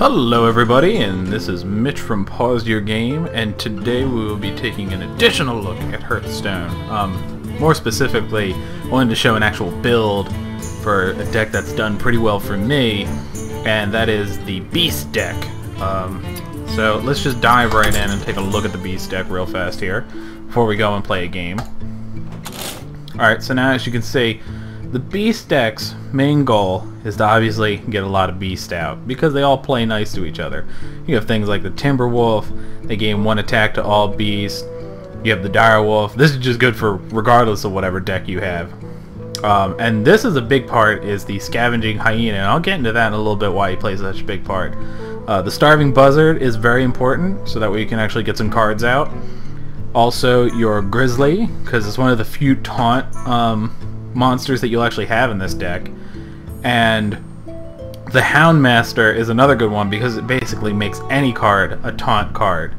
Hello everybody, and this is Mitch from Pause Your Game, and today we will be taking an additional look at Hearthstone. More specifically, I wanted to show an actual build for a deck that's done pretty well for me, and that is the Beast deck. So let's just dive right in and take a look at the Beast deck real fast here before we go and play a game. Alright, so now as you can see, the Beast deck's main goal is to obviously get a lot of Beast out, because they all play nice to each other. You have things like the Timberwolf, they gain 1 attack to all Beasts. You have the Direwolf. This is just good for regardless of whatever deck you have. And this is a big part, is the Scavenging Hyena, and I'll get into that in a little bit why he plays such a big part. The Starving Buzzard is very important, so that way you can actually get some cards out. Also your Grizzly, because it's one of the few taunt monsters that you'll actually have in this deck. And the Houndmaster is another good one because it basically makes any card a taunt card,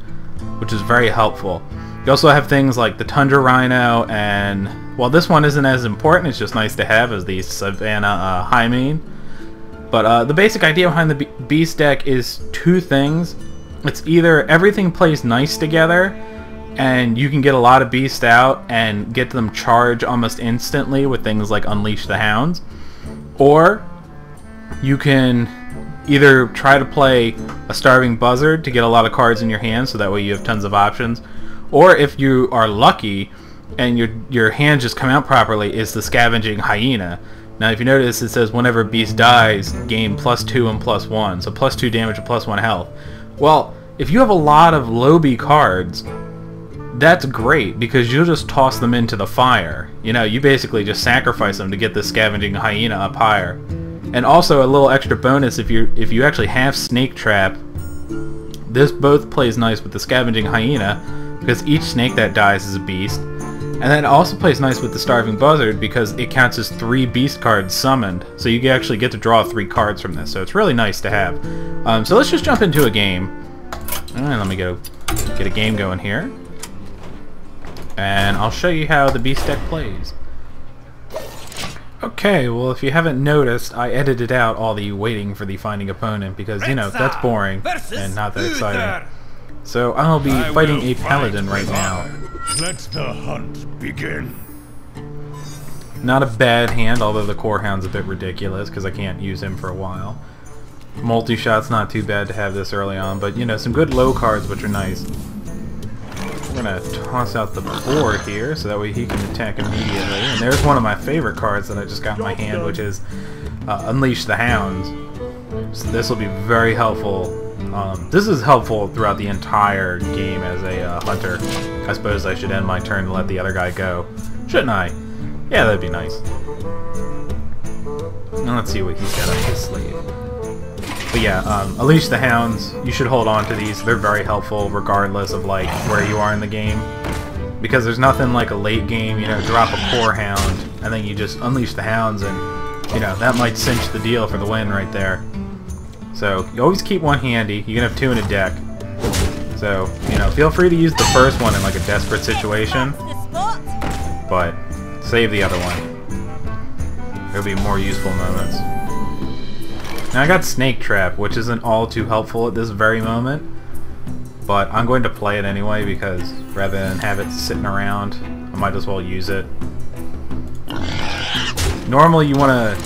which is very helpful. You also have things like the Tundra Rhino, and while this one isn't as important, it's just nice to have, as the Savannah Hyena. But the basic idea behind the Beast deck is two things. It's either everything plays nice together and you can get a lot of Beasts out and get them charged almost instantly with things like Unleash the Hounds, or you can either try to play a Starving Buzzard to get a lot of cards in your hand, so that way you have tons of options, or if you are lucky and your hand just come out properly, is the Scavenging Hyena. Now if you notice, it says whenever Beast dies, gain +2 and +1, so +2 damage and +1 health. Well, if you have a lot of low B cards, that's great, because you'll just toss them into the fire. You know, you basically just sacrifice them to get the Scavenging Hyena up higher. And also a little extra bonus, if you actually have Snake Trap, this both plays nice with the Scavenging Hyena, because each snake that dies is a beast. And then it also plays nice with the Starving Buzzard because it counts as 3 beast cards summoned, so you actually get to draw 3 cards from this, so it's really nice to have. So let's just jump into a game. And let me get a game going here, and I'll show you how the Beast deck plays. Okay, well, if you haven't noticed, I edited out all the waiting for the finding opponent, because, you know, that's boring and not that exciting. So I'll be fighting a paladin right now. Let the hunt begin. Not a bad hand, although the Core Hound's a bit ridiculous because I can't use him for a while. Multi-shot's not too bad to have this early on, but, you know, some good low cards which are nice. We're gonna toss out the boar here, so that way he can attack immediately. And there's one of my favorite cards that I just got in my hand, which is Unleash the Hounds. So this will be very helpful. This is helpful throughout the entire game as a hunter. I suppose I should end my turn and let the other guy go. Shouldn't I? Yeah, that'd be nice. Now let's see what he's got up his sleeve. But yeah, Unleash the Hounds, you should hold on to these. They're very helpful regardless of like where you are in the game, because there's nothing like a late game, you know, drop a Core Hound and then you just Unleash the Hounds, and, you know, that might cinch the deal for the win right there. So you always keep one handy. You can have 2 in a deck. So, you know, feel free to use the first one in like a desperate situation, but save the other one. There'll be more useful moments. Now I got Snake Trap, which isn't all too helpful at this very moment, but I'm going to play it anyway, because rather than have it sitting around, I might as well use it. Normally you want to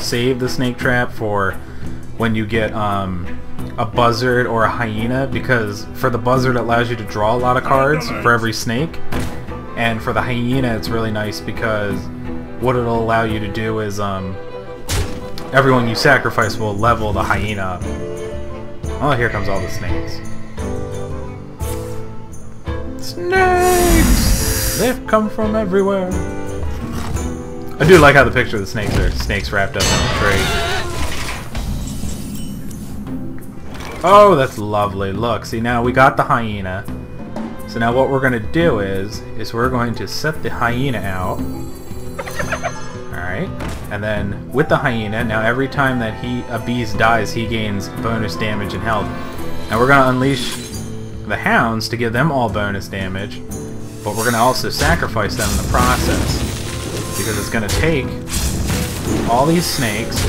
save the Snake Trap for when you get a Buzzard or a Hyena, because for the Buzzard it allows you to draw a lot of cards for every snake, and for the Hyena it's really nice because what it'll allow you to do is everyone you sacrifice will level the Hyena up. Oh, here comes all the snakes. Snakes! They've come from everywhere. I do like how the picture of the snakes are snakes wrapped up in a tree. Oh, that's lovely. Look, see, now we got the Hyena. So now what we're going to do is we're going to set the Hyena out. Alright, and then with the Hyena, now every time that a beast dies, he gains bonus damage and health. Now we're going to unleash the Hounds to give them all bonus damage, but we're going to also sacrifice them in the process, because it's going to take all these snakes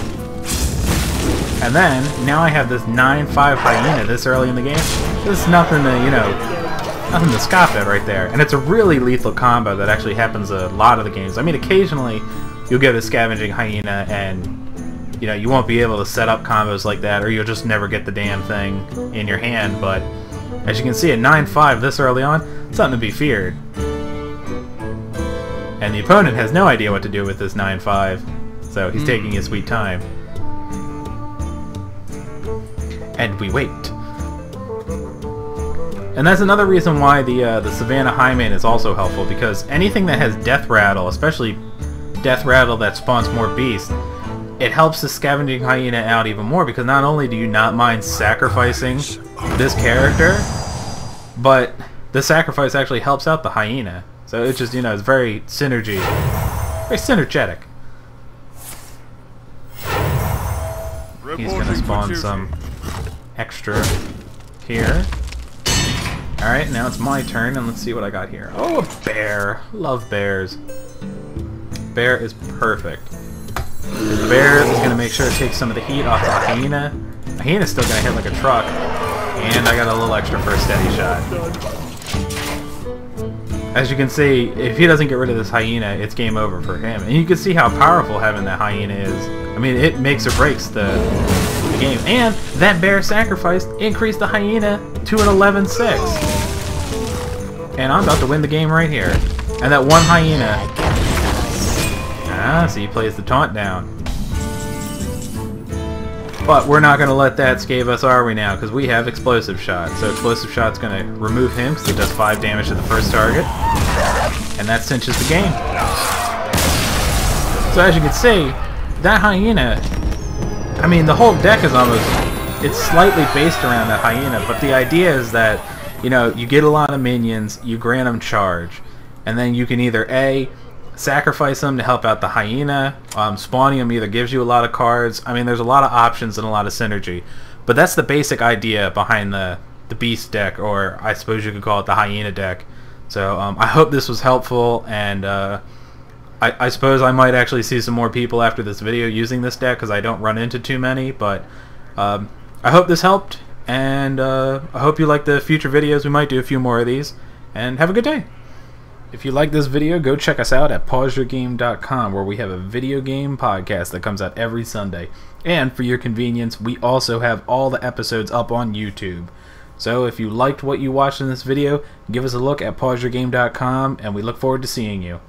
And then, now I have this 9-5 Hyena this early in the game. This is nothing to, you know, nothing to scoff at right there. And it's a really lethal combo that actually happens a lot of the games. I mean, occasionally you'll get a Scavenging Hyena and, you know, you won't be able to set up combos like that, or you'll just never get the damn thing in your hand. But as you can see, at 9-5 this early on, something to be feared. And the opponent has no idea what to do with this 9-5, so he's taking his sweet time. And we wait. And that's another reason why the Savannah Hyena is also helpful, because anything that has Death Rattle, especially Death Rattle that spawns more beasts, it helps the Scavenging Hyena out even more, because not only do you not mind sacrificing this character, but the sacrifice actually helps out the Hyena. So it's just, you know, it's very synergetic. He's gonna spawn some extra here. Alright, now it's my turn, and let's see what I got here. Oh, a bear! Love bears. Bear is perfect. The bear is gonna make sure it takes some of the heat off the Hyena. The Hyena's still gonna hit like a truck. And I got a little extra for a steady shot. As you can see, if he doesn't get rid of this Hyena, it's game over for him. And you can see how powerful having that Hyena is. I mean, it makes or breaks the game. And that bear sacrifice increased the Hyena to an 11-6. And I'm about to win the game right here. And that one Hyena... Ah, so he plays the taunt down. But we're not going to let that scathe us, are we now? Because we have Explosive Shot. So Explosive Shot's going to remove him because it does 5 damage to the first target. And that cinches the game. So as you can see, that Hyena... I mean, the whole deck is almost... It's slightly based around that Hyena, but the idea is that, you know, you get a lot of minions, you grant them charge, and then you can either A... sacrifice them to help out the Hyena. Spawning them either gives you a lot of cards. I mean, there's a lot of options and a lot of synergy. But that's the basic idea behind the Beast deck, or I suppose you could call it the Hyena deck. So I hope this was helpful, and I suppose I might actually see some more people after this video using this deck, because I don't run into too many. But I hope this helped, and I hope you like the future videos. We might do a few more of these, and have a good day. If you like this video, go check us out at pauseyourgame.com, where we have a video game podcast that comes out every Sunday. And for your convenience, we also have all the episodes up on YouTube. So if you liked what you watched in this video, give us a look at pauseyourgame.com, and we look forward to seeing you.